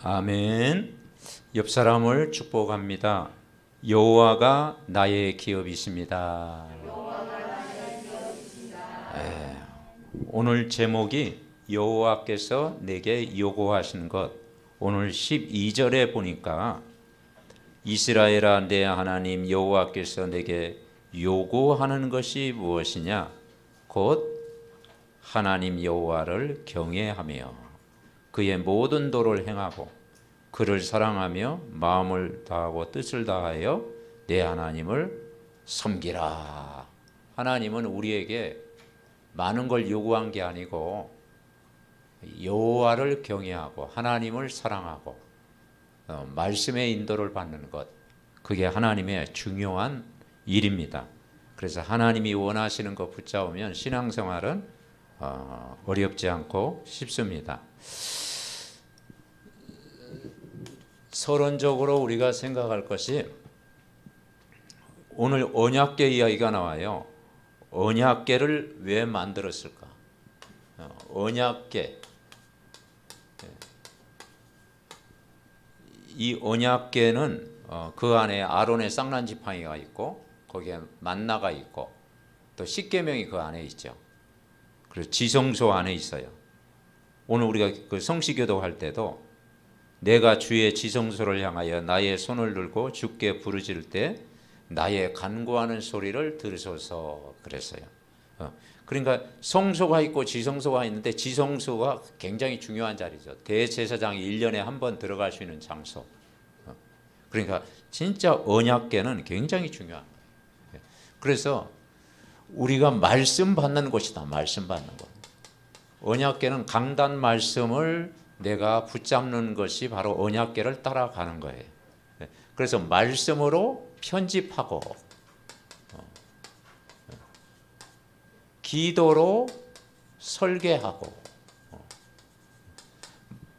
아멘. 옆 사람을 축복합니다. 여호와가 나의 기업이십니다. 오늘 제목이 여호와께서 내게 요구하신 것. 오늘 12절에 보니까 이스라엘아 내 하나님 여호와께서 내게 요구하는 것이 무엇이냐? 곧 하나님 여호와를 경외하며 그의 모든 도를 행하고 그를 사랑하며 마음을 다하고 뜻을 다하여 내 하나님을 섬기라. 하나님은 우리에게 많은 걸 요구한 게 아니고 여호와를 경외하고 하나님을 사랑하고 말씀의 인도를 받는 것, 그게 하나님의 중요한 일입니다. 그래서 하나님이 원하시는 것 붙잡으면 신앙생활은 어렵지 않고 쉽습니다. 서론적으로 우리가 생각할 것이, 오늘 언약궤 이야기가 나와요. 언약궤를 왜 만들었을까? 언약궤, 이 언약궤는 그 안에 아론의 쌍난 지팡이가 있고 거기에 만나가 있고 또 십계명이 그 안에 있죠. 그리고 지성소 안에 있어요. 오늘 우리가 그 성시교도 할 때도 내가 주의 지성소를 향하여 나의 손을 들고 주께 부르짖을 때 나의 간구하는 소리를 들으소서 그랬어요. 그러니까 성소가 있고 지성소가 있는데 지성소가 굉장히 중요한 자리죠. 대제사장이 1년에 한 번 들어갈 수 있는 장소. 그러니까 진짜 언약궤는 굉장히 중요한 거예요. 그래서 우리가 말씀 받는 곳이다. 말씀 받는 곳. 언약궤는 강단 말씀을 내가 붙잡는 것이 바로 언약궤를 따라가는 거예요. 그래서 말씀으로 편집하고 기도로 설계하고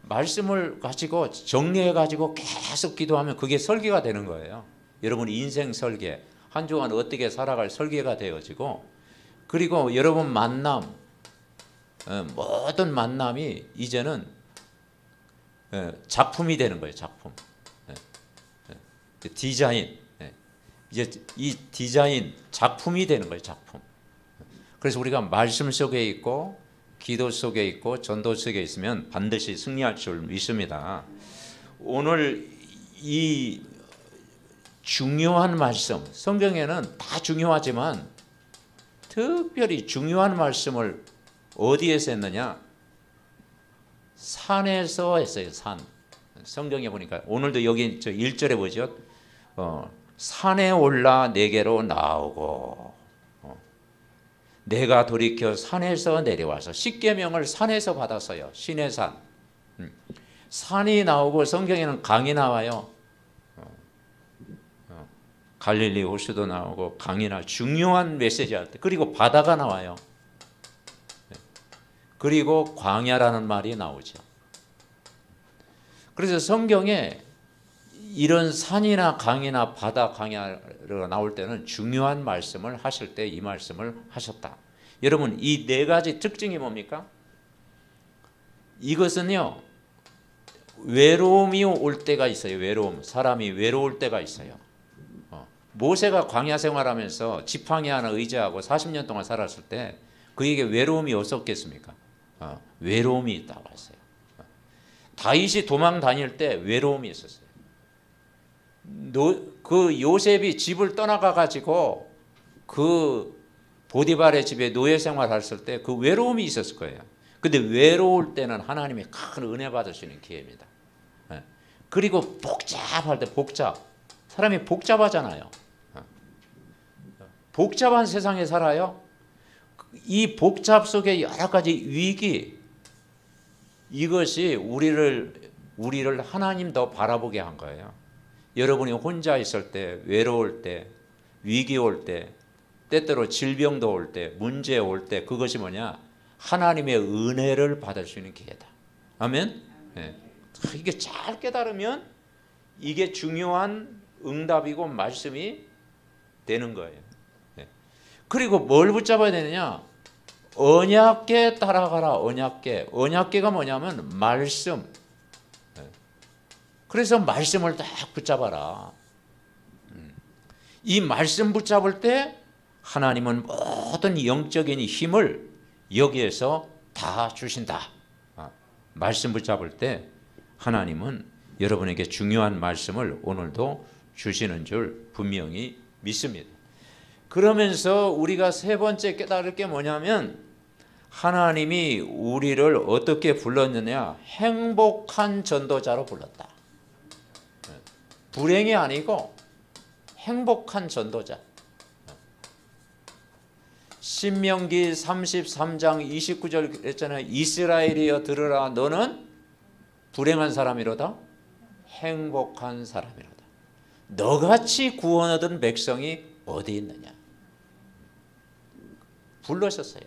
말씀을 가지고 정리해 가지고 계속 기도하면 그게 설계가 되는 거예요. 여러분 인생 설계, 한 주간 어떻게 살아갈 설계가 되어지고, 그리고 여러분 만남, 모든 만남이 이제는 작품이 되는 거예요. 작품. 디자인. 이제 이 디자인 작품이 되는 거예요. 작품. 그래서 우리가 말씀 속에 있고 기도 속에 있고 전도 속에 있으면 반드시 승리할 줄 믿습니다. 오늘 이 중요한 말씀, 성경에는 다 중요하지만 특별히 중요한 말씀을 어디에서 했느냐? 산에서 했어요. 산. 성경에 보니까 오늘도 여기 1절에 보죠. 산에 올라 내게로 나오고 내가 돌이켜 산에서 내려와서, 십계명을 산에서 받았어요. 신의 산. 산이 나오고 성경에는 강이 나와요. 갈릴리 호수도 나오고 강이 나와요. 중요한 메시지 할 때. 그리고 바다가 나와요. 그리고 광야라는 말이 나오죠. 그래서 성경에 이런 산이나 강이나 바다, 광야가 나올 때는 중요한 말씀을 하실 때 이 말씀을 하셨다. 여러분 이 네 가지 특징이 뭡니까? 이것은요, 외로움이 올 때가 있어요. 외로움. 사람이 외로울 때가 있어요. 모세가 광야 생활하면서 지팡이 하나 의지하고 40년 동안 살았을 때 그에게 외로움이 없었겠습니까? 외로움이 있다고 했어요. 다윗이 도망 다닐 때 외로움이 있었어요. 그 요셉이 집을 떠나가 가지고 그 보디발의 집에 노예 생활했을 때 그 외로움이 있었을 거예요. 근데 외로울 때는 하나님이 큰 은혜 받을 수 있는 기회입니다. 그리고 복잡할 때 사람이 복잡하잖아요. 복잡한 세상에 살아요. 이 복잡 속에 여러 가지 위기, 이것이 우리를 하나님 더 바라보게 한 거예요. 여러분이 혼자 있을 때, 외로울 때, 위기 올 때, 때때로 질병도 올 때, 문제 올 때, 그것이 뭐냐? 하나님의 은혜를 받을 수 있는 기회다. 아멘? 네. 이게 잘 깨달으면 이게 중요한 응답이고 말씀이 되는 거예요. 네. 그리고 뭘 붙잡아야 되느냐? 언약궤 따라가라. 언약궤. 언약궤가 뭐냐면 말씀. 그래서 말씀을 딱 붙잡아라. 이 말씀 붙잡을 때 하나님은 모든 영적인 힘을 여기에서 다 주신다. 말씀 붙잡을 때 하나님은 여러분에게 중요한 말씀을 오늘도 주시는 줄 분명히 믿습니다. 그러면서 우리가 세 번째 깨달을 게 뭐냐면 하나님이 우리를 어떻게 불렀느냐? 행복한 전도자로 불렀다. 불행이 아니고 행복한 전도자. 신명기 33장 29절 했잖아요. 이스라엘이여 들으라. 너는 불행한 사람이로다. 행복한 사람이로다. 너같이 구원 얻은 백성이 어디 있느냐. 불러셨어요.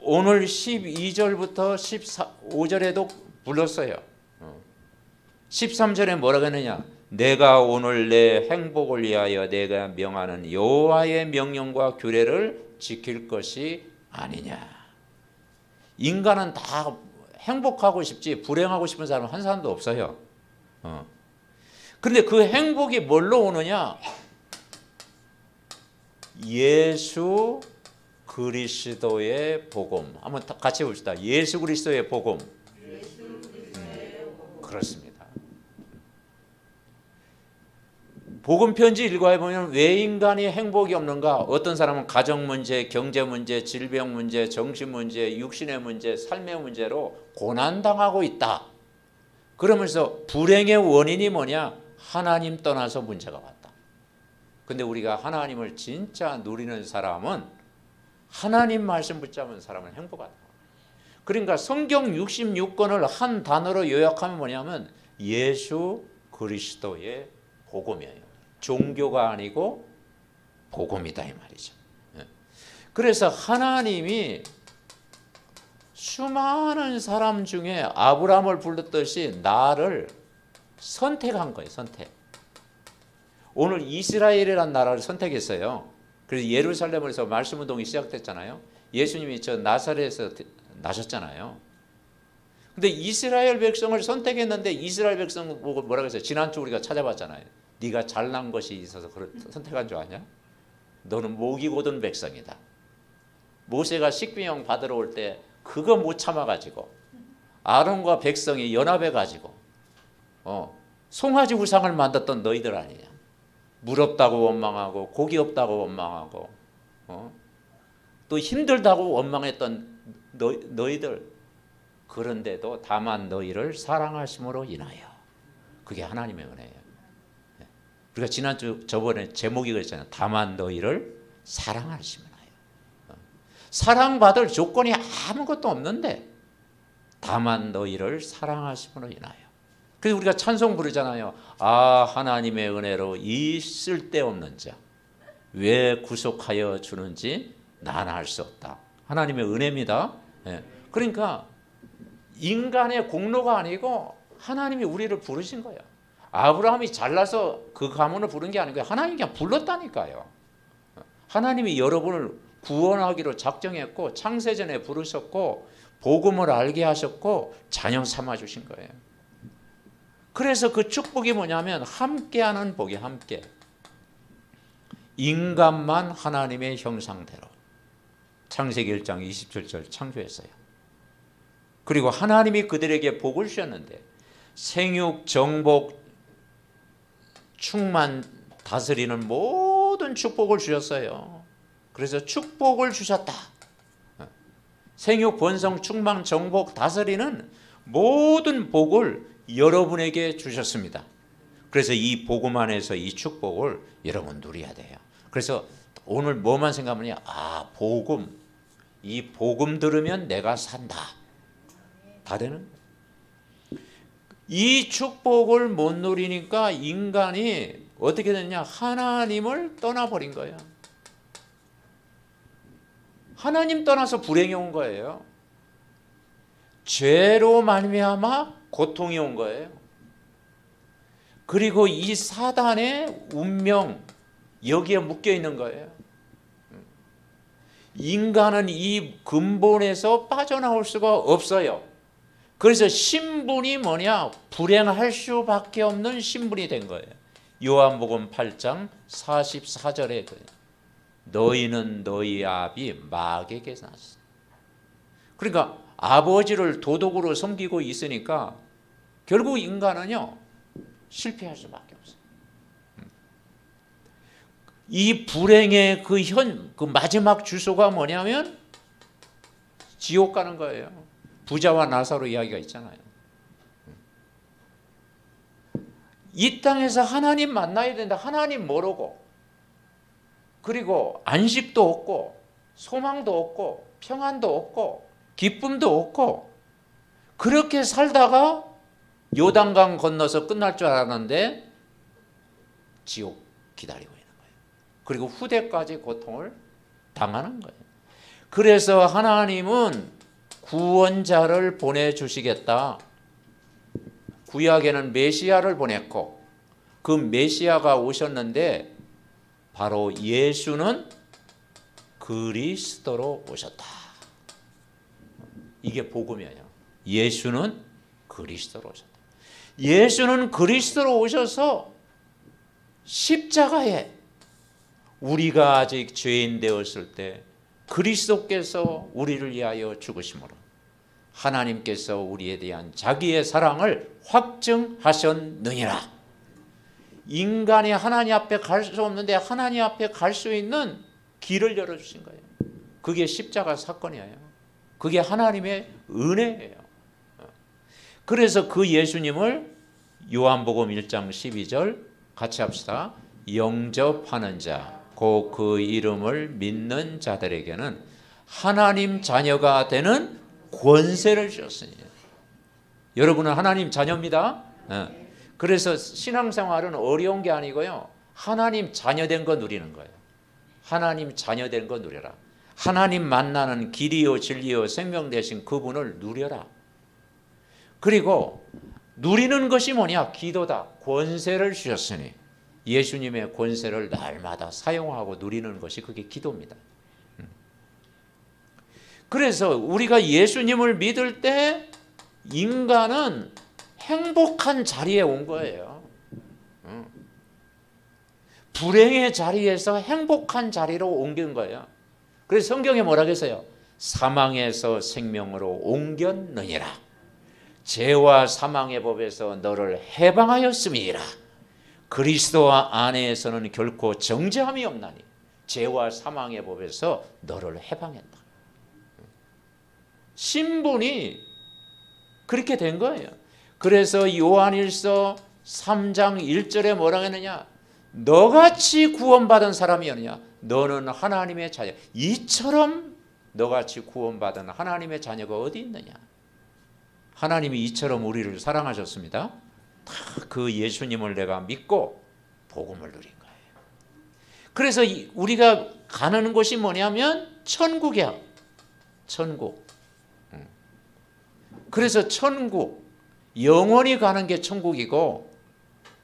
오늘 12절부터 15절에도 불렀어요. 13절에 뭐라고 했느냐. 내가 오늘 내 행복을 위하여 내가 명하는 여호와의 명령과 규례를 지킬 것이 아니냐. 인간은 다 행복하고 싶지 불행하고 싶은 사람은 한 사람도 없어요. 그런데 그 행복이 뭘로 오느냐. 예수 그리스도의 복음. 한번 같이 봅시다. 예수 그리스도의 복음. 그렇습니다. 복음 편지 읽어야 보면 왜 인간이 행복이 없는가? 어떤 사람은 가정 문제, 경제 문제, 질병 문제, 정신 문제, 육신의 문제, 삶의 문제로 고난당하고 있다. 그러면서 불행의 원인이 뭐냐? 하나님 떠나서 문제가 왔다. 근데 우리가 하나님을 진짜 누리는 사람은 하나님 말씀 붙잡은 사람은 행복하다. 그러니까 성경 66권을 한 단어로 요약하면 뭐냐면 예수 그리스도의 복음이에요. 종교가 아니고 복음이다 이 말이죠. 그래서 하나님이 수많은 사람 중에 아브라함을 불렀듯이 나를 선택한 거예요. 선택. 오늘 이스라엘이라는 나라를 선택했어요. 그래서 예루살렘에서 말씀 운동이 시작됐잖아요. 예수님이 저 나사렛에서 나셨잖아요. 근데 이스라엘 백성을 선택했는데 이스라엘 백성 보고 뭐라고 했어요? 지난주 우리가 찾아봤잖아요. 네가 잘난 것이 있어서 선택한 줄 아냐? 너는 목이 곧은 백성이다. 모세가 식비령 받으러 올 때 그거 못 참아가지고 아론과 백성이 연합해가지고 송아지 우상을 만들었던 너희들 아니냐. 물 없다고 원망하고 고기 없다고 원망하고 또 힘들다고 원망했던 너희들. 그런데도 다만 너희를 사랑하심으로 인하여. 그게 하나님의 은혜예요. 우리가 저번에 제목이 그랬잖아요. 다만 너희를 사랑하심으로 인하여. 사랑받을 조건이 아무것도 없는데 다만 너희를 사랑하심으로 인하여. 그래서 우리가 찬송 부르잖아요. 아 하나님의 은혜로 이 쓸데없는 자 왜 구속하여 주는지 나는 알 수 없다. 하나님의 은혜입니다. 그러니까 인간의 공로가 아니고 하나님이 우리를 부르신 거예요. 아브라함이 잘나서 그 가문을 부른 게 아니고 하나님이 그냥 불렀다니까요. 하나님이 여러분을 구원하기로 작정했고 창세전에 부르셨고 복음을 알게 하셨고 자녀 삼아주신 거예요. 그래서 그 축복이 뭐냐면 함께하는 복이 함께. 인간만 하나님의 형상대로 창세기 1장 27절 창조했어요. 그리고 하나님이 그들에게 복을 주셨는데 생육, 정복, 충만, 다스리는 모든 축복을 주셨어요. 그래서 축복을 주셨다. 생육, 번성, 충만, 정복, 다스리는 모든 복을 여러분에게 주셨습니다. 그래서 이 복음 안에서 이 축복을 여러분 누려야 돼요. 그래서 오늘 뭐만 생각하면 아 복음, 이 복음 들으면 내가 산다. 다 되는 거예요. 이 축복을 못 누리니까 인간이 어떻게 됐냐? 하나님을 떠나버린 거예요. 하나님 떠나서 불행이 온 거예요. 죄로 말미암아 고통이 온 거예요. 그리고 이 사단의 운명 여기에 묶여 있는 거예요. 인간은 이 근본에서 빠져나올 수가 없어요. 그래서 신분이 뭐냐? 불행할 수밖에 없는 신분이 된 거예요. 요한복음 8장 44절에 너희는 너희 아비 마귀에게서 났어. 그러니까 아버지를 도덕으로 섬기고 있으니까 결국 인간은요 실패할 수밖에 없어요. 이 불행의 그 마지막 주소가 뭐냐면 지옥 가는 거예요. 부자와 나사로 이야기가 있잖아요. 이 땅에서 하나님 만나야 된다. 하나님 모르고, 그리고 안식도 없고 소망도 없고 평안도 없고 기쁨도 없고, 그렇게 살다가 요단강 건너서 끝날 줄 알았는데 지옥 기다리고 있는 거예요. 그리고 후대까지 고통을 당하는 거예요. 그래서 하나님은 구원자를 보내주시겠다. 구약에는 메시아를 보냈고 그 메시아가 오셨는데 바로 예수는 그리스도로 오셨다. 이게 복음이에요. 예수는 그리스도로 오셨다. 예수는 그리스도로 오셔서 십자가에 우리가 아직 죄인 되었을 때 그리스도께서 우리를 위하여 죽으심으로 하나님께서 우리에 대한 자기의 사랑을 확증하셨느니라. 인간이 하나님 앞에 갈 수 없는데 하나님 앞에 갈 수 있는 길을 열어주신 거예요. 그게 십자가 사건이에요. 그게 하나님의 은혜예요. 그래서 그 예수님을 요한복음 1장 12절 같이 합시다. 영접하는 자, 곧 그 이름을 믿는 자들에게는 하나님 자녀가 되는 권세를 주셨으니. 여러분은 하나님 자녀입니다. 그래서 신앙생활은 어려운 게 아니고요. 하나님 자녀된 거 누리는 거예요. 하나님 자녀된 거 누려라. 하나님 만나는 길이요 진리요 생명 되신 그분을 누려라. 그리고 누리는 것이 뭐냐? 기도다. 권세를 주셨으니 예수님의 권세를 날마다 사용하고 누리는 것이 그게 기도입니다. 그래서 우리가 예수님을 믿을 때 인간은 행복한 자리에 온 거예요. 불행의 자리에서 행복한 자리로 옮긴 거예요. 그래서 성경에 뭐라고 했어요? 사망에서 생명으로 옮겼느니라. 죄와 사망의 법에서 너를 해방하였음이라. 그리스도 안에서는 결코 정죄함이 없나니 죄와 사망의 법에서 너를 해방했다. 신분이 그렇게 된 거예요. 그래서 요한일서 3장 1절에 뭐라고 했느냐? 너같이 구원받은 사람이었느냐? 너는 하나님의 자녀. 이처럼 너같이 구원받은 하나님의 자녀가 어디 있느냐? 하나님이 이처럼 우리를 사랑하셨습니다. 다 그 예수님을 내가 믿고 복음을 누린 거예요. 그래서 우리가 가는 곳이 뭐냐면 천국이야. 천국. 그래서 천국, 영원히 가는 게 천국이고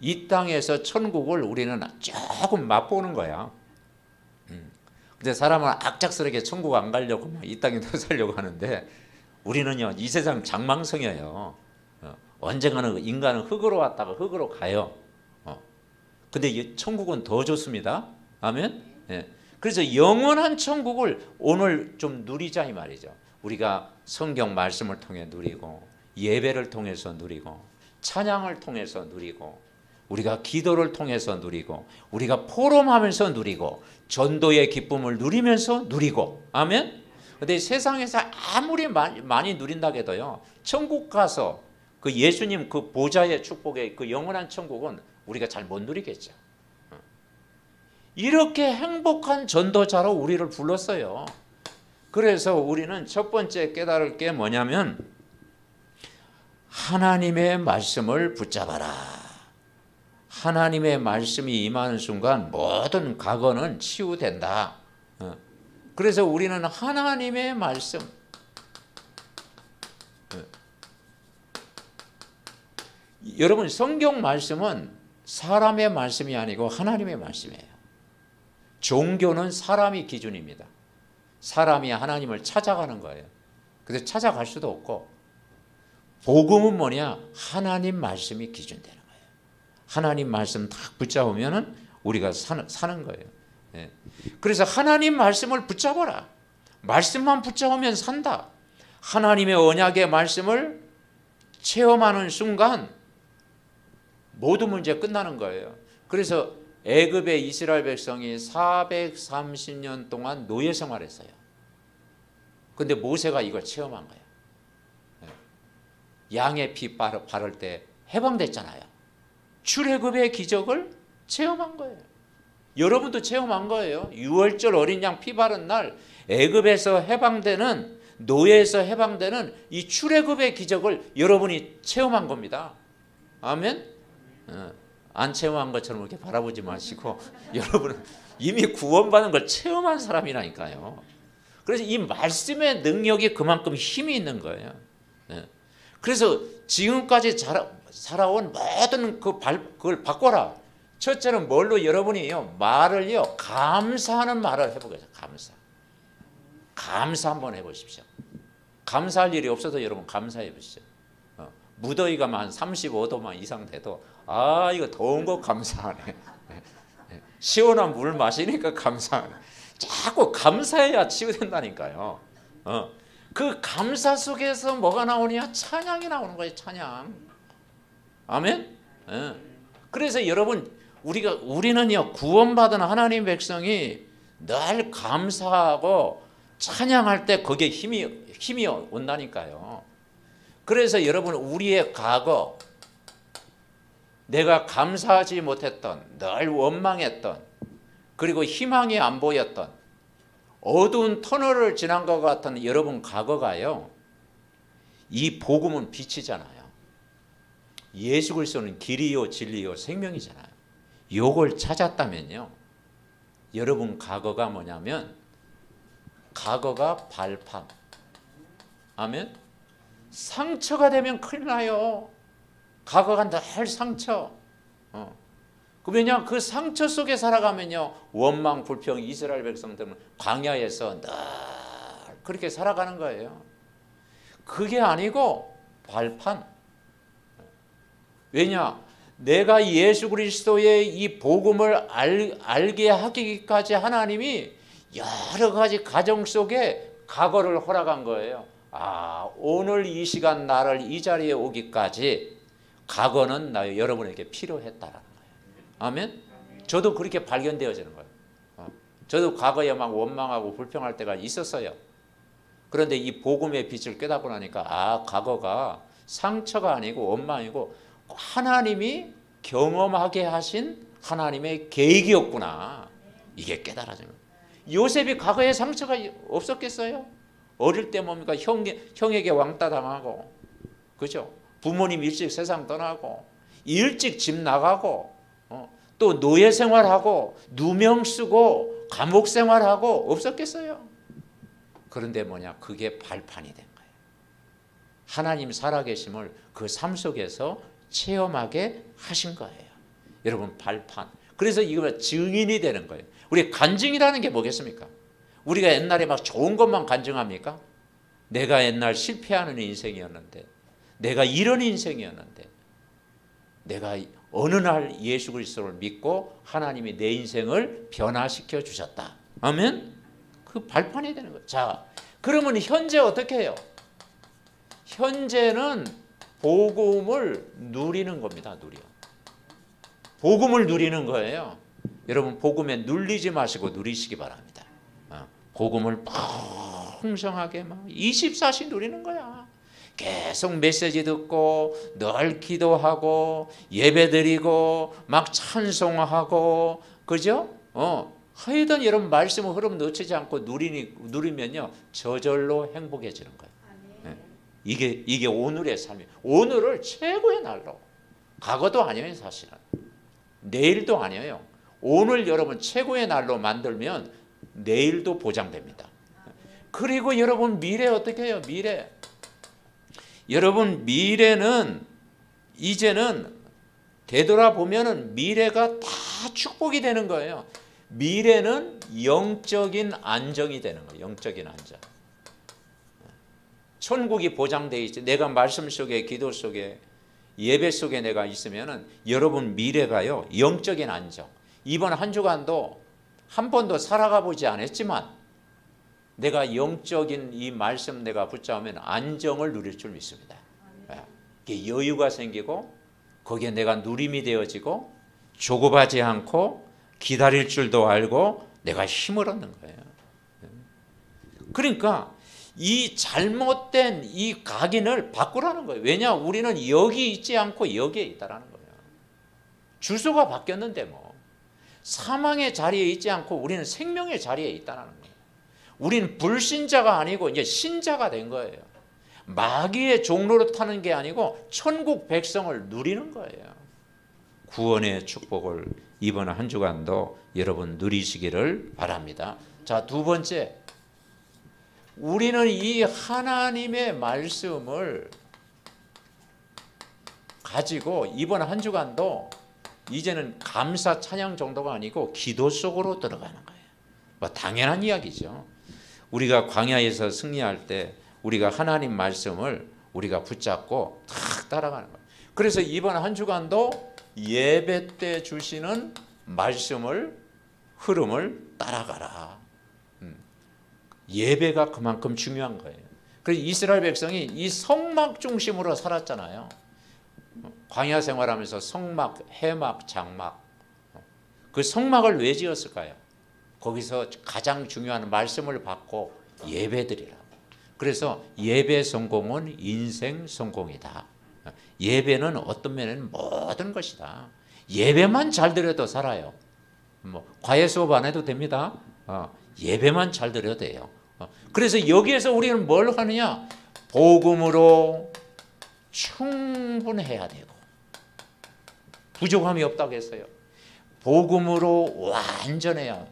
이 땅에서 천국을 우리는 조금 맛보는 거야. 근데 사람은 악착스럽게 천국 안 가려고 이 땅에 더 살려고 하는데 우리는요 이 세상 장망성이에요. 언젠가는 인간은 흙으로 왔다가 흙으로 가요. 근데 이 천국은 더 좋습니다. 아멘. 예. 그래서 영원한 천국을 오늘 좀 누리자 이 말이죠. 우리가 성경 말씀을 통해 누리고 예배를 통해서 누리고 찬양을 통해서 누리고 우리가 기도를 통해서 누리고 우리가 포럼하면서 누리고 전도의 기쁨을 누리면서 누리고 아멘. 근데 세상에서 아무리 많이 누린다고 해도요 천국 가서 그 예수님 그 보좌의 축복의 그 영원한 천국은 우리가 잘 못 누리겠죠. 이렇게 행복한 전도자로 우리를 불렀어요. 그래서 우리는 첫 번째 깨달을 게 뭐냐면 하나님의 말씀을 붙잡아라. 하나님의 말씀이 임하는 순간 모든 과거는 치유된다. 그래서 우리는 하나님의 말씀, 여러분 성경 말씀은 사람의 말씀이 아니고 하나님의 말씀이에요. 종교는 사람이 기준입니다. 사람이 하나님을 찾아가는 거예요. 그래서 찾아갈 수도 없고 복음은 뭐냐? 하나님 말씀이 기준되는 거예요. 하나님 말씀 딱 붙잡으면은 우리가 사는 거예요. 예. 그래서 하나님 말씀을 붙잡아라. 말씀만 붙잡으면 산다. 하나님의 언약의 말씀을 체험하는 순간 모든 문제 끝나는 거예요. 그래서 애굽의 이스라엘 백성이 430년 동안 노예 생활했어요. 근데 모세가 이걸 체험한 거예요. 양의 피 바를 때 해방됐잖아요. 출애굽의 기적을 체험한 거예요. 여러분도 체험한 거예요. 유월절 어린 양 피 바른 날 애굽에서 해방되는, 노예에서 해방되는 이 출애굽의 기적을 여러분이 체험한 겁니다. 아멘. 안 체험한 것처럼 이렇게 바라보지 마시고 여러분은 이미 구원받은 걸 체험한 사람이라니까요. 그래서 이 말씀의 능력이 그만큼 힘이 있는 거예요. 그래서 지금까지 살아온 모든 그걸 바꿔라. 첫째는 뭘로? 여러분이요, 말을요, 감사하는 말을 해보겠어요. 감사 한번 해보십시오. 감사할 일이 없어도 여러분 감사해 보시죠. 무더위가 한 35도만 이상 돼도 아, 이거 더운 거 감사하네. 시원한 물 마시니까 감사하네. 자꾸 감사해야 치유된다니까요. 그 감사 속에서 뭐가 나오냐? 찬양이 나오는 거예요. 찬양. 아멘. 그래서 여러분, 우리는요, 구원받은 하나님 백성이 늘 감사하고 찬양할 때 거기에 힘이 온다니까요. 그래서 여러분, 우리의 과거, 내가 감사하지 못했던, 늘 원망했던, 그리고 희망이 안 보였던 어두운 터널을 지난 것 같은 여러분 과거가요, 이 복음은 빛이잖아요. 예수 그리스도는 길이요 진리요 생명이잖아요. 요걸 찾았다면요, 여러분 과거가 뭐냐면, 과거가 발판. 아멘. 상처가 되면 큰일 나요. 과거가 늘 상처. 왜냐? 그 상처 속에 살아가면요, 원망, 불평, 이스라엘 백성들은 광야에서 늘 그렇게 살아가는 거예요. 그게 아니고 발판. 왜냐? 내가 예수 그리스도의 이 복음을 알게 하기까지 하나님이 여러 가지 가정 속에 과거를 허락한 거예요. 아, 오늘 이 시간 나를 이 자리에 오기까지 과거는 여러분에게 필요했다라는 거예요. 아멘? 저도 그렇게 발견되어지는 거예요. 저도 과거에 막 원망하고 불평할 때가 있었어요. 그런데 이 복음의 빛을 깨닫고 나니까, 아, 과거가 상처가 아니고 원망이고 하나님이 경험하게 하신 하나님의 계획이었구나. 이게 깨달아지는 거예요. 요셉이 과거에 상처가 없었겠어요? 어릴 때 뭡니까? 형에게 왕따 당하고, 그죠? 부모님 일찍 세상 떠나고, 일찍 집 나가고, 또 노예 생활하고, 누명 쓰고, 감옥 생활하고 없었겠어요? 그런데 뭐냐? 그게 발판이 된 거예요. 하나님 살아계심을 그 삶 속에서 체험하게 하신 거예요. 여러분, 발판. 그래서 이거 증인이 되는 거예요. 우리 간증이라는 게 뭐겠습니까? 우리가 옛날에 막 좋은 것만 간증합니까? 내가 옛날 실패하는 인생이었는데, 내가 이런 인생이었는데, 내가 어느 날 예수 그리스도를 믿고 하나님이 내 인생을 변화시켜 주셨다. 아멘? 그 발판이 되는 거예요. 자, 그러면 현재 어떻게 해요? 현재는 복음을 누리는 겁니다. 복음을 누리는 거예요. 여러분, 복음에 눌리지 마시고 누리시기 바랍니다. 복음을 풍성하게 막 24시 누리는 거야. 계속 메시지 듣고 늘 기도하고 예배드리고 막 찬송하고, 그죠? 하여튼 여러분, 말씀을 흐름 놓치지 않고 누리면요, 저절로 행복해지는 거예요. 이게 오늘의 삶이에요. 오늘을 최고의 날로. 과거도 아니에요, 사실은. 내일도 아니에요. 오늘 여러분 최고의 날로 만들면 내일도 보장됩니다. 그리고 여러분, 미래 어떻게 해요? 미래. 여러분, 미래는 이제는 되돌아보면은 미래가 다 축복이 되는 거예요. 미래는 영적인 안정이 되는 거예요. 영적인 안정. 천국이 보장되어 있지. 내가 말씀 속에, 기도 속에, 예배 속에 내가 있으면은 여러분 미래가요, 영적인 안정. 이번 한 주간도 한 번도 살아가 보지 않았지만 내가 영적인 이 말씀 내가 붙잡으면 안정을 누릴 줄 믿습니다. 이게 여유가 생기고 거기에 내가 누림이 되어지고 조급하지 않고 기다릴 줄도 알고 내가 힘을 얻는 거예요. 그러니까 이 잘못된 이 각인을 바꾸라는 거예요. 왜냐? 우리는 여기 있지 않고 여기에 있다라는 거예요. 주소가 바뀌었는데 뭐 사망의 자리에 있지 않고 우리는 생명의 자리에 있다는 거예요. 우리는 불신자가 아니고 이제 신자가 된 거예요. 마귀의 종로로 타는 게 아니고 천국 백성을 누리는 거예요. 구원의 축복을 이번 한 주간도 여러분 누리시기를 바랍니다. 자, 두 번째, 우리는 이 하나님의 말씀을 가지고 이번 한 주간도 이제는 감사 찬양 정도가 아니고 기도 속으로 들어가는 거예요. 뭐 당연한 이야기죠. 우리가 광야에서 승리할 때 우리가 하나님 말씀을 우리가 붙잡고 탁 따라가는 거예요. 그래서 이번 한 주간도 예배 때 주시는 말씀을, 흐름을 따라가라. 예배가 그만큼 중요한 거예요. 그래서 이스라엘 백성이 이 성막 중심으로 살았잖아요. 광야 생활하면서 성막, 해막, 장막. 그 성막을 왜 지었을까요? 거기서 가장 중요한 말씀을 받고 예배드리라고. 그래서 예배 성공은 인생 성공이다. 예배는 어떤 면에는 모든 것이다. 예배만 잘 드려도 살아요. 뭐 과외 수업 안 해도 됩니다. 예배만 잘 드려도 돼요. 그래서 여기에서 우리는 뭘 하느냐? 복음으로 충분해야 되고 부족함이 없다고 했어요. 복음으로 완전해야.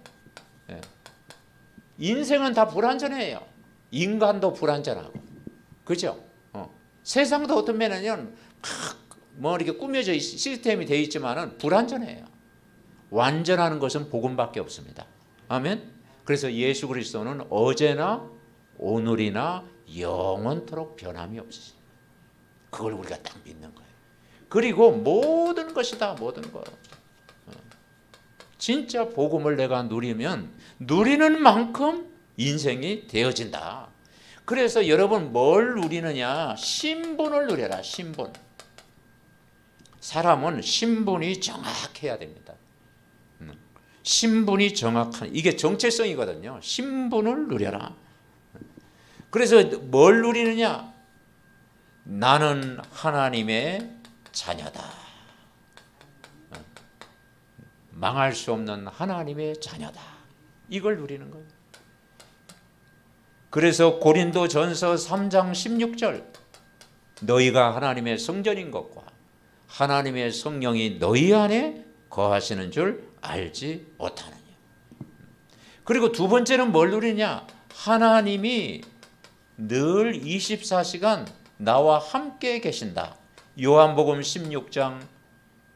인생은 다 불완전해요. 인간도 불완전하고, 그죠? 세상도 어떤 면에는 뭐 이렇게 꾸며져 시스템이 되어 있지만은 불완전해요. 완전하는 것은 복음밖에 없습니다. 아멘. 그래서 예수 그리스도는 어제나 오늘이나 영원토록 변함이 없으시. 그걸 우리가 딱 믿는 거예요. 그리고 모든 것이다, 모든 것. 진짜 복음을 내가 누리면 누리는 만큼 인생이 되어진다. 그래서 여러분 뭘 누리느냐? 신분을 누려라. 신분. 사람은 신분이 정확해야 됩니다. 신분이 정확한, 이게 정체성이거든요. 신분을 누려라. 그래서 뭘 누리느냐? 나는 하나님의 자녀다. 망할 수 없는 하나님의 자녀다. 이걸 누리는 거예요. 그래서 고린도전서 3장 16절, 너희가 하나님의 성전인 것과 하나님의 성령이 너희 안에 거하시는 줄 알지 못하느냐. 그리고 두 번째는 뭘 누리냐? 하나님이 늘 24시간 나와 함께 계신다. 요한복음 16장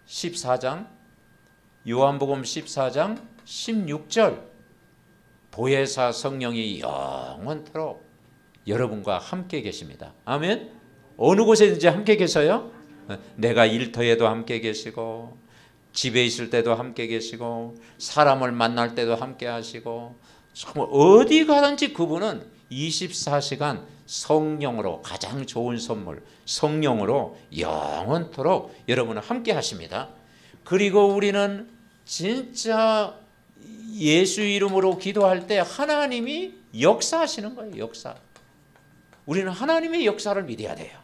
14장, 요한복음 14장 16절, 보혜사 성령이 영원토록 여러분과 함께 계십니다. 아멘. 어느 곳에든지 함께 계셔요. 내가 일터에도 함께 계시고, 집에 있을 때도 함께 계시고, 사람을 만날 때도 함께 하시고, 정말 어디 가든지 그분은 24시간 성령으로, 가장 좋은 선물 성령으로 영원토록 여러분은 함께 하십니다. 그리고 우리는 진짜 예수 이름으로 기도할 때 하나님이 역사하시는 거예요. 역사. 우리는 하나님의 역사를 믿어야 돼요.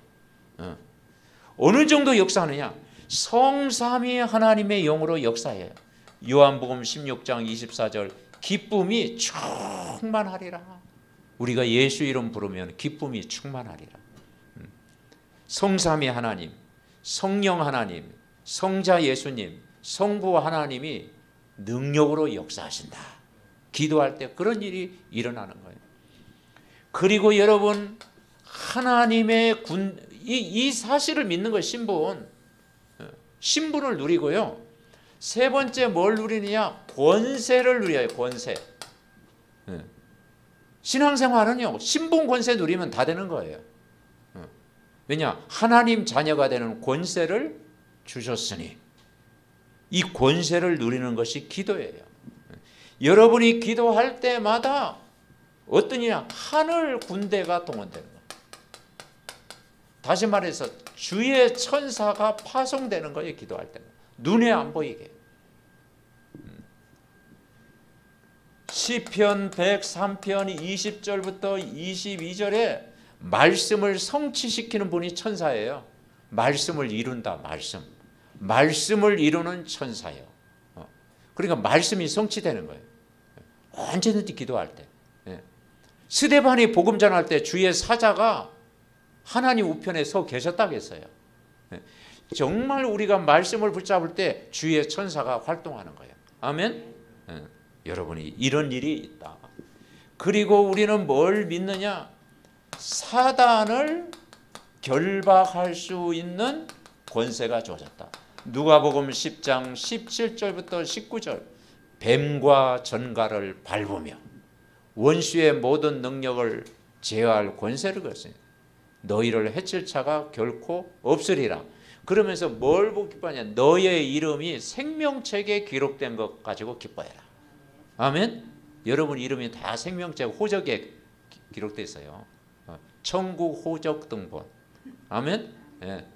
어느 정도 역사하느냐? 성삼위 하나님의 영으로 역사해요. 요한복음 16장 24절, 기쁨이 충만하리라. 우리가 예수 이름 부르면 기쁨이 충만하리라. 성삼위 하나님, 성령 하나님, 성자 예수님, 성부 하나님이 능력으로 역사하신다. 기도할 때 그런 일이 일어나는 거예요. 그리고 여러분, 하나님의 이 사실을 믿는 것, 신분을 누리고요. 세 번째 뭘 누리느냐? 권세를 누려요. 권세. 신앙생활은요, 신분 권세 누리면 다 되는 거예요. 왜냐? 하나님 자녀가 되는 권세를 주셨으니 이 권세를 누리는 것이 기도예요. 여러분이 기도할 때마다 어떤 일이냐? 하늘 군대가 동원되는 거예요. 다시 말해서 주의 천사가 파송되는 거예요. 기도할 때는 눈에 안 보이게. 시편 103편 20절부터 22절에 말씀을 성취시키는 분이 천사예요. 말씀을 이룬다. 말씀을 이루는 천사예요. 그러니까 말씀이 성취되는 거예요. 언제든지 기도할 때. 스데반이 복음 전할 때 주의 사자가 하나님 우편에 서 계셨다겠어요. 정말 우리가 말씀을 붙잡을 때 주의 천사가 활동하는 거예요. 아멘. 여러분이 이런 일이 있다. 그리고 우리는 뭘 믿느냐? 사단을 결박할 수 있는 권세가 주어졌다. 누가복음 10장 17절부터 19절. 뱀과 전갈을 밟으며 원수의 모든 능력을 제어할 권세를 줬습니다. 너희를 해칠 자가 결코 없으리라. 그러면서 뭘 보고 기뻐하냐? 너의 이름이 생명책에 기록된 것 가지고 기뻐해라. 아멘. 여러분 이름이 다 생명책 호적에 기록되어 있어요. 천국 호적 등본. 아멘. 예.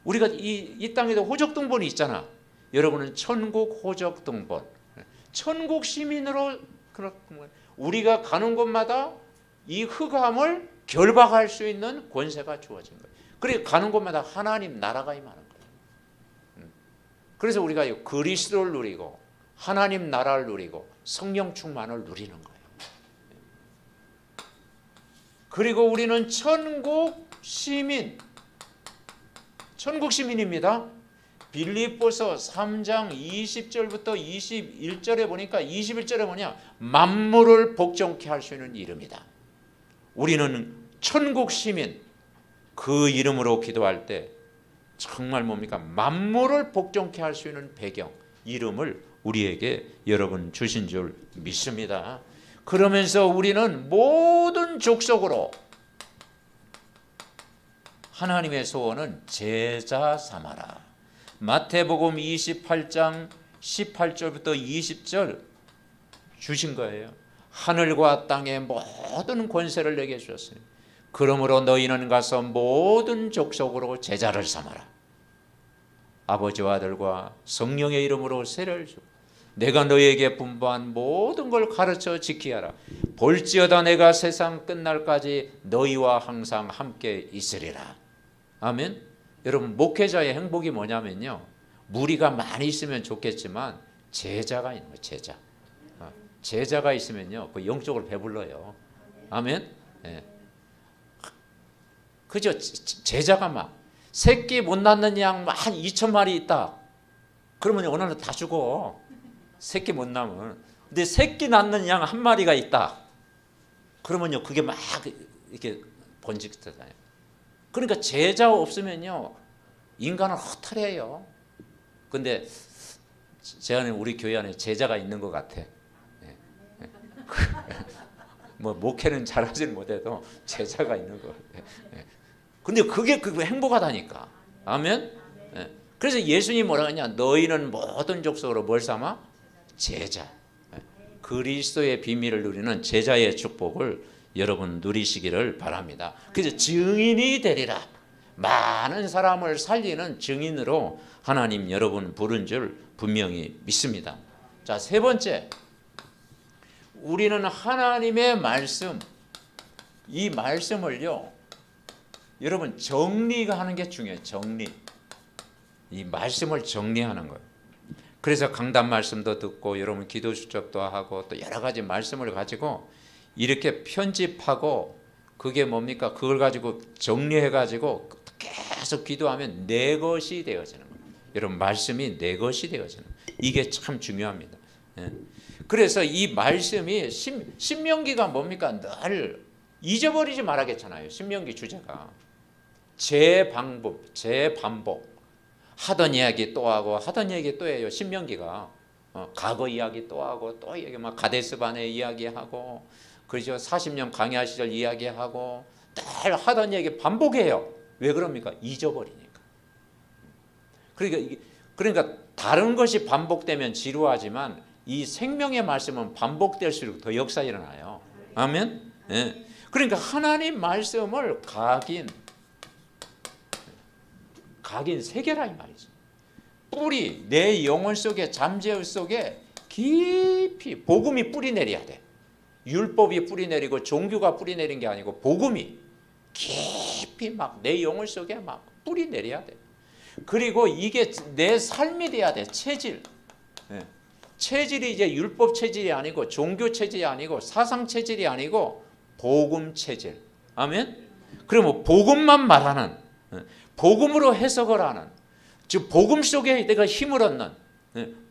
우리가 이 땅에도 호적 등본이 있잖아. 여러분은 천국 호적 등본. 천국 시민으로 우리가 가는 곳마다 이 흑암을 결박할 수 있는 권세가 주어진 거예요. 그리고 가는 곳마다 하나님 나라가 임하는 거예요. 그래서 우리가 그리스도를 누리고 하나님 나라를 누리고 성령 충만을 누리는 거예요. 그리고 우리는 천국 시민입니다. 빌립보서 3장 20절부터 21절에 보니까 21절에 뭐냐? 만물을 복종케 할 수 있는 이름이다. 우리는 천국 시민, 그 이름으로 기도할 때 정말 뭡니까? 만물을 복종케 할 수 있는 배경, 이름을 우리에게 여러분 주신 줄 믿습니다. 그러면서 우리는 모든 족속으로 하나님의 소원은 제자 삼아라. 마태복음 28장 18절부터 20절 주신 거예요. 하늘과 땅의 모든 권세를 내게 주셨으니 그러므로 너희는 가서 모든 족속으로 제자를 삼아라. 아버지와 아들과 성령의 이름으로 세례를 주고 내가 너희에게 분부한 모든 걸 가르쳐 지키게 하라. 볼지어다 내가 세상 끝날까지 너희와 항상 함께 있으리라. 아멘. 여러분 목회자의 행복이 뭐냐면요, 무리가 많이 있으면 좋겠지만 제자가 있는 거예요. 제자가 있으면요 그 영적으로 배불러요. 아멘. 네. 그죠? 제자가 막 새끼 못 낳는 양 한 2,000마리 있다. 그러면 어느 날 다 죽어. 새끼 못 낳으면. 근데 새끼 낳는 양 한 마리가 있다. 그러면요 그게 막 이렇게 번식되잖아요. 그러니까 제자 없으면요 인간은 허탈해요. 근데 제가 우리 교회 안에 제자가 있는 것 같아. 뭐 목회는 잘하지는 못해도 제자가 있는 것 같아. 근데 그게 행복하다니까. 아멘. 그래서 예수님이 뭐라고 하냐? 너희는 모든 족속으로 뭘 삼아? 제자. 그리스도의 비밀을 누리는 제자의 축복을 여러분 누리시기를 바랍니다. 그래서 증인이 되리라. 많은 사람을 살리는 증인으로 하나님 여러분 부른 줄 분명히 믿습니다. 자, 세 번째, 우리는 하나님의 말씀, 이 말씀을요 여러분 정리하는 게 중요해요. 정리. 이 말씀을 정리하는 거예요. 그래서 강단 말씀도 듣고 여러분 기도 수첩도 하고 또 여러 가지 말씀을 가지고 이렇게 편집하고 그게 뭡니까? 그걸 가지고 정리해 가지고 계속 기도하면 내 것이 되어지는 거예요. 여러분 말씀이 내 것이 되어지는 거예요. 이게 참 중요합니다. 그래서 이 말씀이 신명기가 뭡니까? 늘 잊어버리지 말아야겠잖아요. 신명기 주제가 재반복 하던 이야기 또 하고 하던 얘기 또 해요. 신명기가 과거 이야기 또 하고 또 얘기 막 가데스 바네 이야기하고 그렇죠. 40년 광야 시절 이야기하고 늘 하던 얘기 반복해요. 왜 그럽니까? 잊어버리니까. 그러니까 다른 것이 반복되면 지루하지만 이 생명의 말씀은 반복될수록 더 역사 일어나요. 아멘. 예. 그러니까 하나님 말씀을 각인 새겨라 이 말이죠. 뿌리 내 영혼 속에 잠재울 속에 깊이 복음이 뿌리 내려야 돼. 율법이 뿌리 내리고 종교가 뿌리 내린 게 아니고 복음이 깊이 막 내 영혼 속에 막 뿌리 내려야 돼. 그리고 이게 내 삶이 돼야 돼. 체질. 예. 체질이 이제 율법 체질이 아니고 종교 체질이 아니고 사상 체질이 아니고 복음 체질. 아멘. 그러면 복음만 말하는, 복음으로 해석을 하는, 즉 복음 속에 내가 힘을 얻는,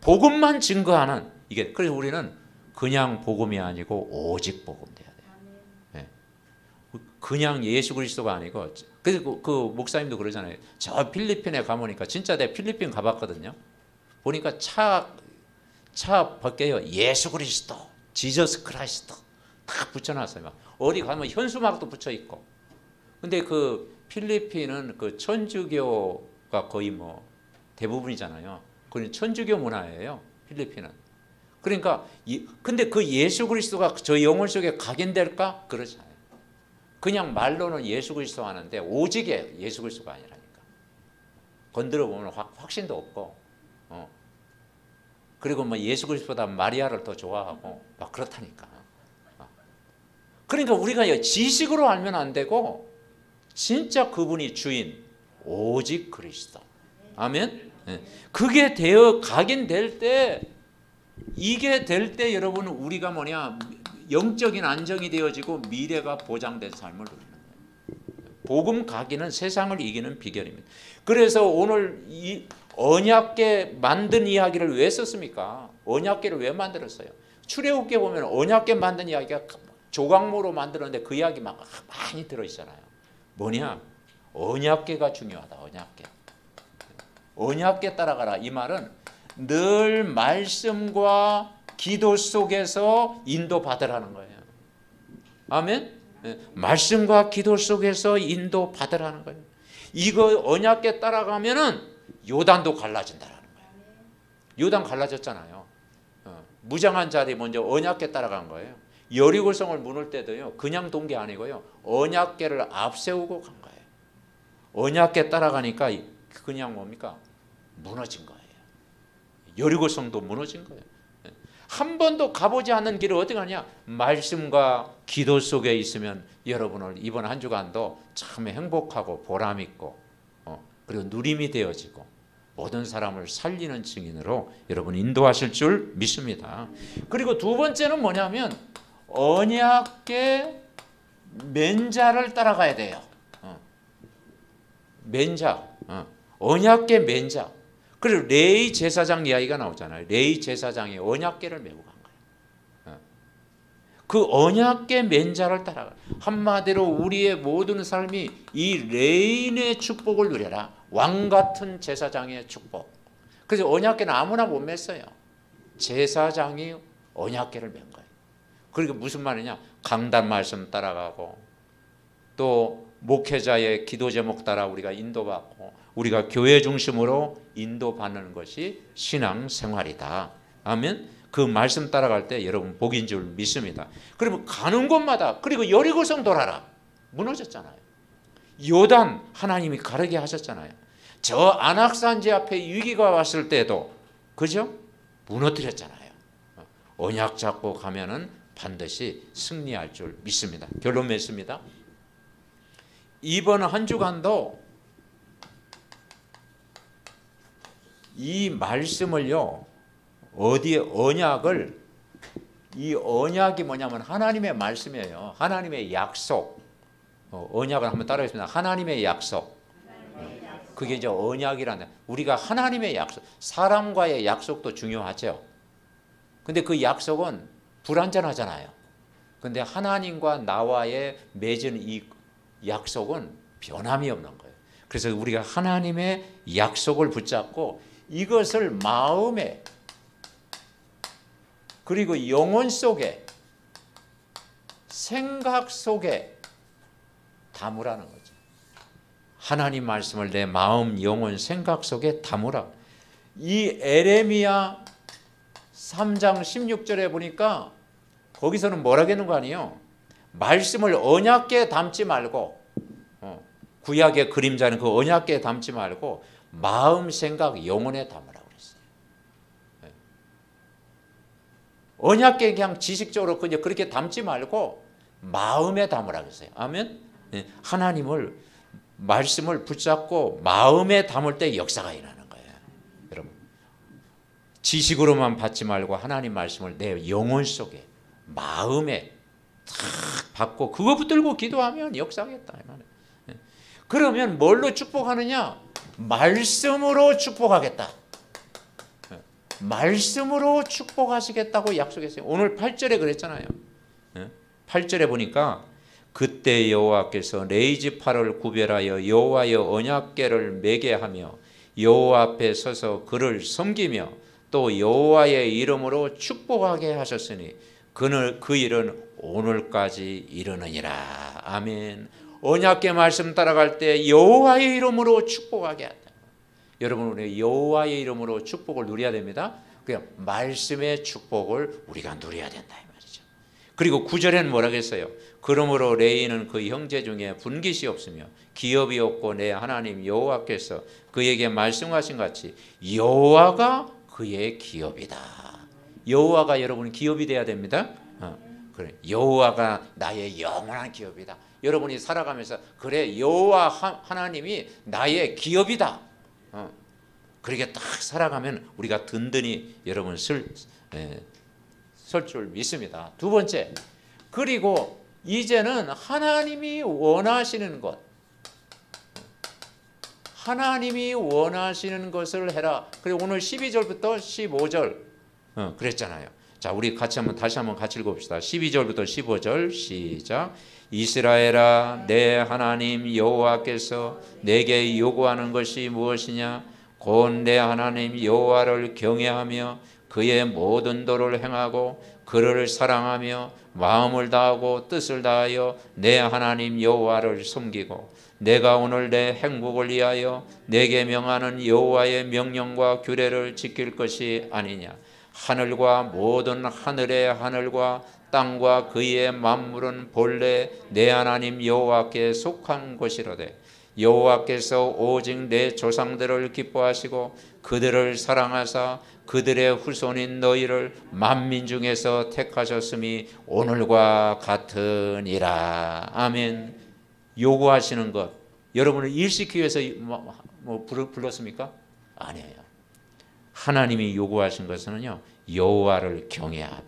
복음만 증거하는 이게. 그래서 우리는 그냥 복음이 아니고 오직 복음 돼야 돼요. 그냥 예수 그리스도가 아니고. 그래서 그 목사님도 그러잖아요. 저 필리핀에 가보니까 진짜 내가 필리핀 가봤거든요. 보니까 차 밖에요 예수 그리스도, 지저스 크라이스트 다 붙여놨어요. 막 어디 가면 현수막도 붙여 있고. 근데 그 필리핀은 그 천주교가 거의 뭐 대부분이잖아요. 그건 천주교 문화예요. 필리핀은. 그러니까 근데 그 예수 그리스도가 저 영혼 속에 각인될까? 그렇지 않아요. 그냥 말로는 예수 그리스도 하는데 오직의 예수 그리스도가 아니라니까. 건드려 보면 확신도 없고, 그리고 뭐 예수 그리스도보다 마리아를 더 좋아하고 막 그렇다니까. 그러니까 우리가 지식으로 알면 안 되고 진짜 그분이 주인 오직 그리스도. 아멘. 그게 되어 각인될 때, 이게 될 때 여러분 우리가 뭐냐, 영적인 안정이 되어지고 미래가 보장된 삶을 누리는 거예요. 복음 각인은 세상을 이기는 비결입니다. 그래서 오늘 이 언약궤 만든 이야기를 왜 썼습니까? 언약궤를 왜 만들었어요? 출애굽기 보면 언약궤 만든 이야기가 조각모로 만들었는데 그 이야기 막 많이 들어있잖아요. 뭐냐? 언약궤가 중요하다. 언약궤 따라가라. 이 말은 늘 말씀과 기도 속에서 인도받으라는 거예요. 아멘? 말씀과 기도 속에서 인도받으라는 거예요. 이거 언약궤 따라가면은 요단도 갈라진다라는 거예요. 요단 갈라졌잖아요. 무장한 자리 먼저 언약궤 따라간 거예요. 여리고성을 무너뜨릴 때도요, 그냥 돈 게 아니고요, 언약궤를 앞세우고 간 거예요. 언약궤 따라가니까 그냥 뭡니까? 무너진 거예요. 여리고성도 무너진 거예요. 한 번도 가보지 않는 길을 어떻게 가냐? 말씀과 기도 속에 있으면 여러분을 이번 한 주간도 참 행복하고 보람 있고, 그리고 누림이 되어지고 모든 사람을 살리는 증인으로 여러분 인도하실 줄 믿습니다. 그리고 두 번째는 뭐냐면 언약궤 맨자를 따라가야 돼요. 맨자, 언약궤 맨자. 그리고 레위 제사장 이야기가 나오잖아요. 레위 제사장이 언약궤를 메고 간 거예요. 그 언약궤 맨자를 따라가. 한마디로 우리의 모든 삶이 이 레인의 축복을 누려라. 왕 같은 제사장의 축복. 그래서 언약궤는 아무나 못 맸어요. 제사장이 언약궤를 맨 거예요. 그리고 무슨 말이냐? 강단 말씀 따라가고 또 목회자의 기도 제목 따라 우리가 인도받고 우리가 교회 중심으로 인도받는 것이 신앙생활이다. 아멘. 그 말씀 따라갈 때 여러분 복인 줄 믿습니다. 그러면 가는 곳마다, 그리고 여리고성 돌아라. 무너졌잖아요. 요단 하나님이 가르게 하셨잖아요. 저 안악산지 앞에 위기가 왔을 때도 그죠? 무너뜨렸잖아요. 언약 잡고 가면은 반드시 승리할 줄 믿습니다. 결론 맺습니다. 이번 한 주간도 이 말씀을요, 어디에 언약을, 이 언약이 뭐냐면 하나님의 말씀이에요. 하나님의 약속. 언약을 한번 따라하겠습니다. 하나님의 약속. 그게 이제 언약이라는, 우리가 하나님의 약속, 사람과의 약속도 중요하죠. 근데 그 약속은 불완전하잖아요. 근데 하나님과 나와의 맺은 이 약속은 변함이 없는 거예요. 그래서 우리가 하나님의 약속을 붙잡고 이것을 마음에 그리고 영혼 속에 생각 속에 담으라는 거죠. 하나님 말씀을 내 마음, 영혼, 생각 속에 담으라. 이 에레미야 3장 16절에 보니까 거기서는 뭐라겠는 거 아니에요? 말씀을 언약궤에 담지 말고, 구약의 그림자는 그 언약궤에 담지 말고 마음, 생각, 영혼에 담으라고 그랬어요. 언약궤 그냥 지식적으로 그냥 그렇게 담지 말고 마음에 담으라고 했어요. 아멘. 하나님을 말씀을 붙잡고 마음에 담을 때 역사가 일어나는 거예요. 여러분, 지식으로만 받지 말고 하나님 말씀을 내 영혼 속에, 마음에 탁 받고 그거 붙들고 기도하면 역사하겠다. 그러면 뭘로 축복하느냐? 말씀으로 축복하겠다. 말씀으로 축복하시겠다고 약속했어요. 오늘 8절에 그랬잖아요. 8절에 보니까 그때 여호와께서 레이지 팔을 구별하여 여호와의 언약궤를 매게 하며 여호와 앞에 서서 그를 섬기며 또 여호와의 이름으로 축복하게 하셨으니 그 일은 오늘까지 이르느니라. 아멘. 언약궤 말씀 따라갈 때 여호와의 이름으로 축복하게 한다. 여러분, 우리 여호와의 이름으로 축복을 누려야 됩니다. 그냥 말씀의 축복을 우리가 누려야 된다 이 말이죠. 그리고 9절에는 뭐라고 했어요? 그러므로 레이는 그 형제 중에 분깃이 없으며 기업이 없고 내 하나님 여호와께서 그에게 말씀하신 같이 여호와가 그의 기업이다. 여호와가 여러분 기업이 돼야 됩니다. 그래, 여호와가 나의 영원한 기업이다. 여러분이 살아가면서 그래, 여호와 하나님이 나의 기업이다. 그렇게 딱 살아가면 우리가 든든히 여러분 설 줄 믿습니다. 두 번째, 그리고 이제는 하나님이 원하시는 것, 하나님이 원하시는 것을 해라. 그리고 오늘 12절부터 15절 그랬잖아요. 자, 우리 다시 한번 같이 읽어봅시다. 12절부터 15절 시작. 이스라엘아, 내 하나님 여호와께서 내게 요구하는 것이 무엇이냐? 곧 내 하나님 여호와를 경외하며 그의 모든 도를 행하고 그를 사랑하며 마음을 다하고 뜻을 다하여 내 하나님 여호와를 섬기고 내가 오늘 내 행복을 위하여 내게 명하는 여호와의 명령과 규례를 지킬 것이 아니냐? 하늘과 모든 하늘의 하늘과 땅과 그의 만물은 본래 내 하나님 여호와께 속한 것이로되 여호와께서 오직 내 조상들을 기뻐하시고 그들을 사랑하사 그들의 후손인 너희를 만민 중에서 택하셨음이 오늘과 같으니라. 아멘. 요구하시는 것, 여러분을 일시키기 위해서 불렀습니까? 아니에요. 하나님이 요구하신 것은요, 여호와를 경외하며,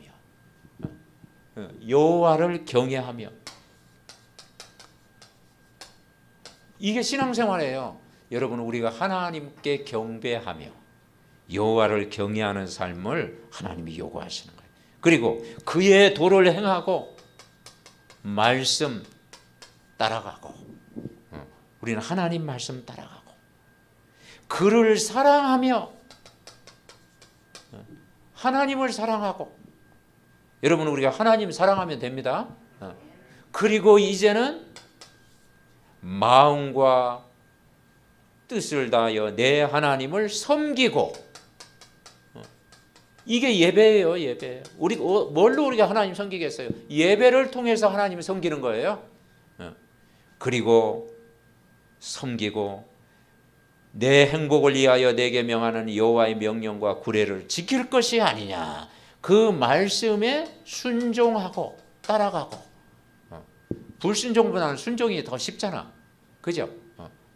여호와를 경외하며, 이게 신앙생활이에요. 여러분, 우리가 하나님께 경배하며 여호와를 경외하는 삶을 하나님이 요구하시는 거예요. 그리고 그의 도를 행하고 말씀 따라가고, 우리는 하나님 말씀 따라가고 그를 사랑하며 하나님을 사랑하고, 여러분 우리가 하나님 사랑하면 됩니다. 그리고 이제는 마음과 뜻을 다하여 내 하나님을 섬기고, 이게 예배예요. 예배. 뭘로 우리가 하나님 섬기겠어요? 예배를 통해서 하나님을 섬기는 거예요. 그리고 섬기고 내 행복을 위하여 내게 명하는 여호와의 명령과 규례를 지킬 것이 아니냐. 그 말씀에 순종하고 따라가고, 불순종보다는 순종이 더 쉽잖아. 그죠?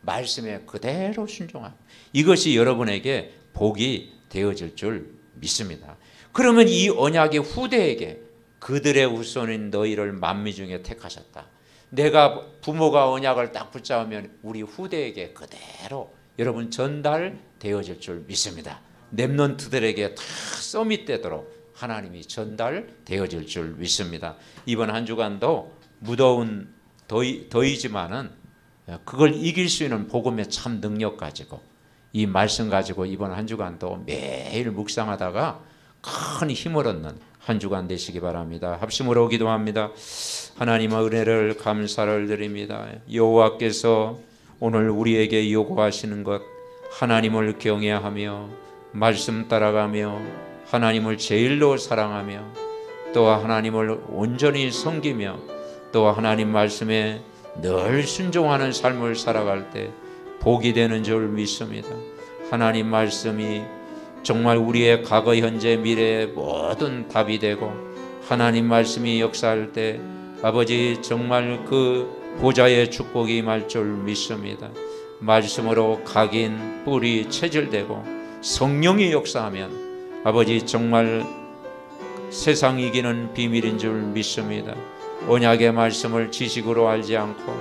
말씀에 그대로 순종하고, 이것이 여러분에게 복이 되어질 줄 믿습니다. 그러면 이 언약의 후대에게 그들의 후손인 너희를 만민 중에 택하셨다. 내가 부모가 언약을 딱 붙잡으면 우리 후대에게 그대로 여러분 전달되어질 줄 믿습니다. 렘넌트들에게 다 서밋되도록 하나님이 전달되어질 줄 믿습니다. 이번 한 주간도 무더운 더위지만은 그걸 이길 수 있는 복음의 참 능력 가지고, 이 말씀 가지고 이번 한 주간도 매일 묵상하다가 큰 힘을 얻는 한 주간 되시기 바랍니다. 합심으로 기도합니다. 하나님의 은혜를 감사를 드립니다. 여호와께서 오늘 우리에게 요구하시는 것, 하나님을 경외하며 말씀 따라가며 하나님을 제일로 사랑하며 또 하나님을 온전히 섬기며 또 하나님 말씀에 늘 순종하는 삶을 살아갈 때 복이 되는 줄 믿습니다. 하나님 말씀이 정말 우리의 과거, 현재, 미래의 모든 답이 되고 하나님 말씀이 역사할 때 아버지 정말 그 보좌의 축복이 임할 줄 믿습니다. 말씀으로 각인, 뿌리 체질되고 성령이 역사하면 아버지 정말 세상 이기는 비밀인 줄 믿습니다. 언약의 말씀을 지식으로 알지 않고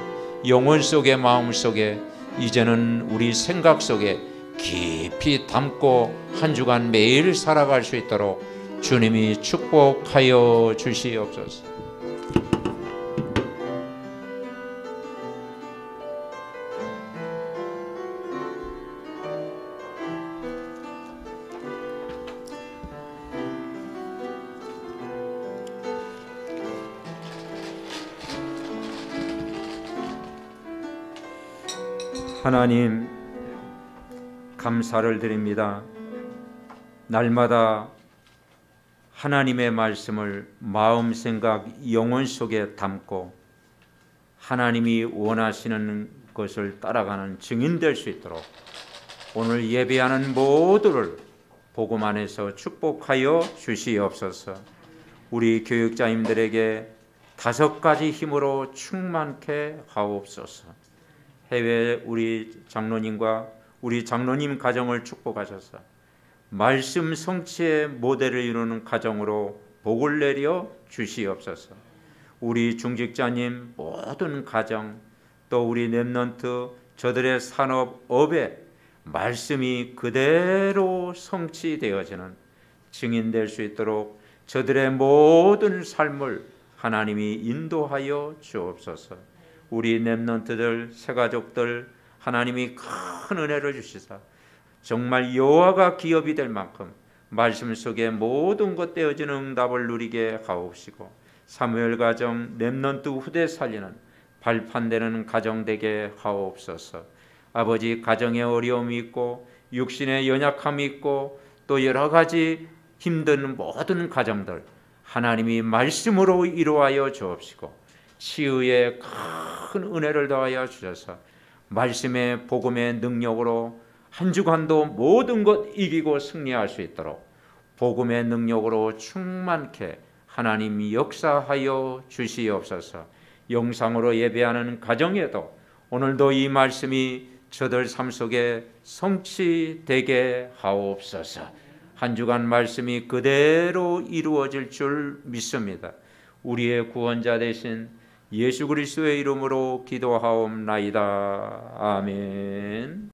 영혼 속에 마음 속에 이제는 우리 생각 속에 깊이 담고 한 주간 매일 살아갈 수 있도록 주님이 축복하여 주시옵소서. 하나님, 감사를 드립니다. 날마다 하나님의 말씀을 마음, 생각, 영혼 속에 담고 하나님이 원하시는 것을 따라가는 증인 될 수 있도록 오늘 예배하는 모두를 복음 안에서 축복하여 주시옵소서. 우리 교육자님들에게 5가지 힘으로 충만케 하옵소서. 해외 우리 장로님과 우리 장로님 가정을 축복하셔서 말씀 성취의 모델을 이루는 가정으로 복을 내려 주시옵소서. 우리 중직자님 모든 가정 또 우리 렘넌트 저들의 산업업에 말씀이 그대로 성취되어지는 증인될 수 있도록 저들의 모든 삶을 하나님이 인도하여 주옵소서. 우리 렘넌트들, 새가족들 하나님이 큰 은혜를 주시사 정말 여호와가 기업이 될 만큼 말씀 속에 모든 것 되어지는 응답을 누리게 하옵시고 사무엘 가정, 렘넌트 후대 살리는 발판되는 가정 되게 하옵소서. 아버지, 가정에 어려움이 있고 육신의 연약함이 있고 또 여러 가지 힘든 모든 가정들 하나님이 말씀으로 이루하여 주옵시고 치유의 큰 은혜를 더하여 주셔서 말씀의 복음의 능력으로 한 주간도 모든 것 이기고 승리할 수 있도록 복음의 능력으로 충만케 하나님이 역사하여 주시옵소서. 영상으로 예배하는 가정에도 오늘도 이 말씀이 저들 삶 속에 성취되게 하옵소서. 한 주간 말씀이 그대로 이루어질 줄 믿습니다. 우리의 구원자 되신 예수 그리스도의 이름으로 기도하옵나이다. 아멘.